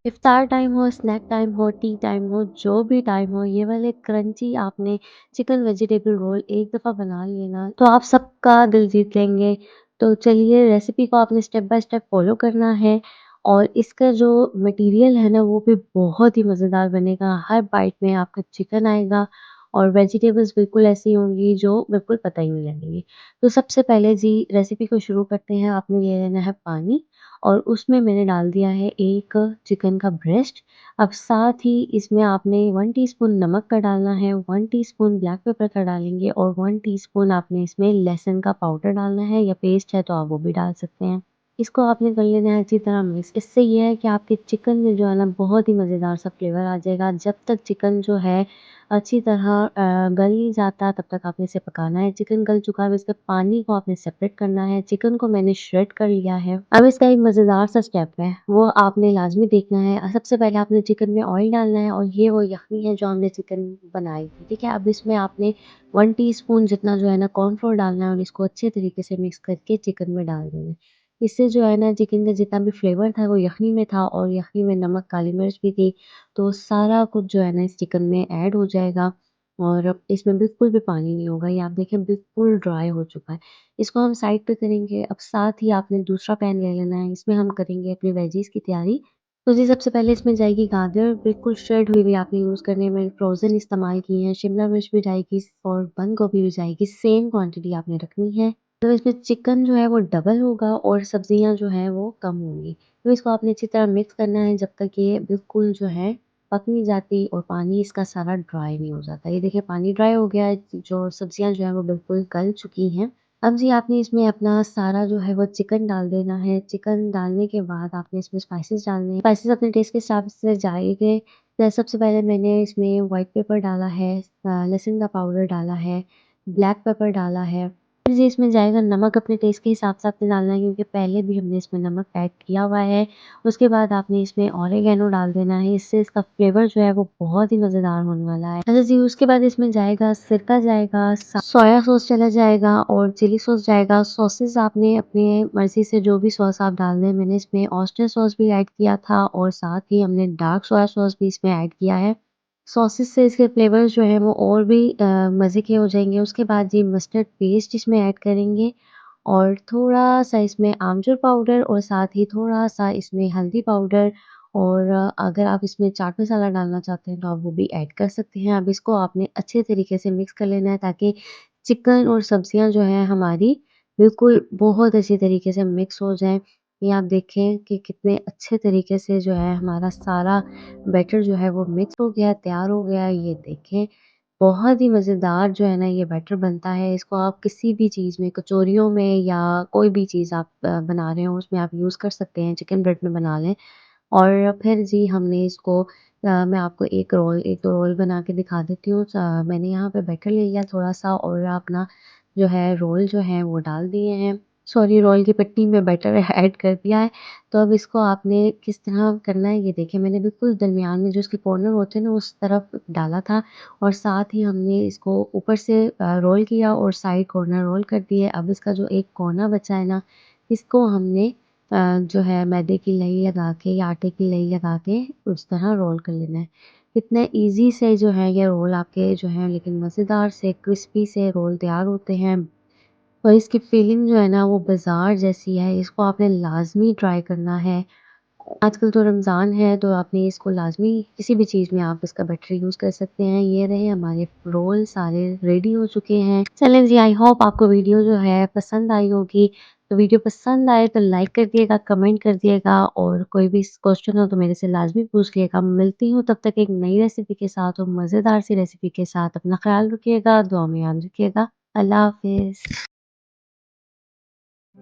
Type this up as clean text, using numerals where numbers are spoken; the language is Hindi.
इफ्तार टाइम हो, स्नैक टाइम हो, टी टाइम हो, जो भी टाइम हो, ये वाले क्रंची आपने चिकन वेजिटेबल रोल एक दफ़ा बना लिए ना, तो आप सबका दिल जीत लेंगे। तो चलिए रेसिपी को आपने स्टेप बाय स्टेप फ़ॉलो करना है और इसका जो मटीरियल है ना, वो भी बहुत ही मज़ेदार बनेगा। हर बाइट में आपका चिकन आएगा और वेजिटेबल्स बिल्कुल ऐसी होंगी जो बिल्कुल पता ही नहीं लगेंगी। तो सबसे पहले जी रेसिपी को शुरू करते हैं। आपने ले लेना है पानी और उसमें मैंने डाल दिया है 1 चिकन का ब्रेस्ट। अब साथ ही इसमें आपने 1 टीस्पून नमक का डालना है, 1 टीस्पून ब्लैक पेपर का डालेंगे और 1 टीस्पून आपने इसमें लहसुन का पाउडर डालना है या पेस्ट है तो आप वो भी डाल सकते हैं। इसको आपने कर लेना है अच्छी तरह मिक्स। इससे ये है कि आपके चिकन में जो है ना बहुत ही मज़ेदार सा फ्लेवर आ जाएगा। जब तक चिकन जो है अच्छी तरह गल नहीं जाता तब तक आपने इसे पकाना है। चिकन गल चुका है, अब इसके पानी को आपने सेपरेट करना है। चिकन को मैंने श्रेड कर लिया है। अब इसका एक मज़ेदार सा स्टेप है, वो आपने लाज़मी देखना है। सबसे पहले आपने चिकन में ऑयल डालना है और ये वो यखनी है जो हमने चिकन बनाई थी, ठीक है? अब इसमें आपने 1 टीस्पून जितना जो है ना कॉर्नफ्लोर डालना है और इसको अच्छे तरीके से मिक्स करके चिकन में डाल देना है। इससे जो है ना चिकन का जितना भी फ्लेवर था वो यखनी में था और यखनी में नमक, काली मिर्च भी थी, तो सारा कुछ जो है ना इस चिकन में ऐड हो जाएगा और अब इसमें बिल्कुल भी पानी नहीं होगा। ये आप देखें बिल्कुल ड्राई हो चुका है। इसको हम साइड पे करेंगे। अब साथ ही आपने दूसरा पैन ले लेना है, इसमें हम करेंगे अपनी वेजीज़ की तैयारी। तो जी सबसे पहले इसमें जाएगी गाजर, बिल्कुल श्रेड हुई हुई आपने यूज़ करनी है। मैंने फ्रोज़न इस्तेमाल की हैं, शिमला मिर्च भी जाएगी और बंद गोभी भी जाएगी, सेम क्वांटिटी आपने रखनी है। तो इसमें चिकन जो है वो डबल होगा और सब्जियाँ जो हैं वो कम होंगी। तो इसको आपने अच्छी तरह मिक्स करना है जब तक ये बिल्कुल जो है पक नहीं जाती और पानी इसका सारा ड्राई नहीं हो जाता। ये देखिए पानी ड्राई हो गया है, जो सब्जियाँ जो हैं वो बिल्कुल गल चुकी हैं। अब जी आपने इसमें अपना सारा जो है वो चिकन डाल देना है। चिकन डालने के बाद आपने इसमें स्पाइसेस डालने हैं। स्पाइसेस अपने टेस्ट के हिसाब से जाएँगे। सबसे पहले मैंने इसमें व्हाइट पेपर डाला है, लहसुन का पाउडर डाला है, ब्लैक पेपर डाला है। फिर जी इसमें जाएगा नमक अपने टेस्ट के हिसाब से आपने डालना है क्योंकि पहले भी हमने इसमें नमक ऐड किया हुआ है। उसके बाद आपने इसमें ऑरिगैनो डाल देना है, इससे इसका फ्लेवर जो है वो बहुत ही मज़ेदार होने वाला है। अच्छा जी उसके बाद इसमें जाएगा सिरका जाएगा, सोया सॉस चला जाएगा और चिली सॉस जाएगा। सॉसेस आपने अपनी मर्ज़ी से जो भी सॉस आप डाल दें, मैंने इसमें ऑयस्टर सॉस भी ऐड किया था और साथ ही हमने डार्क सोया सॉस भी इसमें ऐड किया है। सॉसेस से इसके फ्लेवर्स जो हैं वो और भी मज़े के हो जाएँगे। उसके बाद ये मस्टर्ड पेस्ट इसमें ऐड करेंगे और थोड़ा-सा इसमें आमचूर पाउडर और साथ ही थोड़ा-सा इसमें हल्दी पाउडर और अगर आप इसमें चाट मसाला डालना चाहते हैं तो आप वो भी ऐड कर सकते हैं। अब इसको आपने अच्छे तरीके से मिक्स कर लेना है ताकि चिकन और सब्जियाँ जो हैं हमारी बिल्कुल बहुत अच्छी तरीके से मिक्स हो जाएँ। ये आप देखें कि कितने अच्छे तरीके से जो है हमारा सारा बैटर जो है वो मिक्स हो गया है, तैयार हो गया है। ये देखें बहुत ही मज़ेदार जो है ना ये बैटर बनता है। इसको आप किसी भी चीज़ में कचौरियों में या कोई भी चीज़ आप बना रहे हो उसमें आप यूज़ कर सकते हैं। चिकन ब्रेड में बना लें और फिर जी हमने इसको मैं आपको एक रोल बना के दिखा देती हूँ। मैंने यहाँ पे बैटर ले लिया थोड़ा-सा और अपना जो है रोल जो है वो डाल दिए हैं। सॉरी रोल की पट्टी में बैटर ऐड कर दिया है। तो अब इसको आपने किस तरह करना है ये देखिए मैंने बिल्कुल दरमियान में जो इसके कॉर्नर होते हैं ना उस तरफ डाला था और साथ ही हमने इसको ऊपर से रोल किया और साइड कॉर्नर रोल कर दिए। अब इसका जो एक कोना बचा है ना, इसको हमने जो है मैदे की लई लगा के या आटे की लई लगा के उस तरह रोल कर लेना है। इतने ईज़ी से जो है ये रोल आपके जो हैं लेकिन मज़ेदार से क्रिस्पी से रोल तैयार होते हैं। और इसकी फीलिंग जो है ना वो बाज़ार जैसी है, इसको आपने लाज़मी ट्राई करना है। आजकल तो रमज़ान है तो आपने इसको लाज़मी किसी भी चीज़ में आप इसका बैटर यूज़ कर सकते हैं। ये रहे हमारे रोल सारे रेडी हो चुके हैं। चलें जी आई होप आपको वीडियो जो है पसंद आई होगी। तो वीडियो पसंद आए तो लाइक कर दिएगा, कमेंट कर दिएगा और कोई भी क्वेश्चन हो तो मेरे से लाज़मी पूछ लिएगा। मिलती हूँ तब तक एक नई रेसिपी के साथ और मज़ेदार सी रेसिपी के साथ। अपना ख़्याल रखिएगा, दुआ में याद रखिएगा। अल्लाह हाफ़िज़।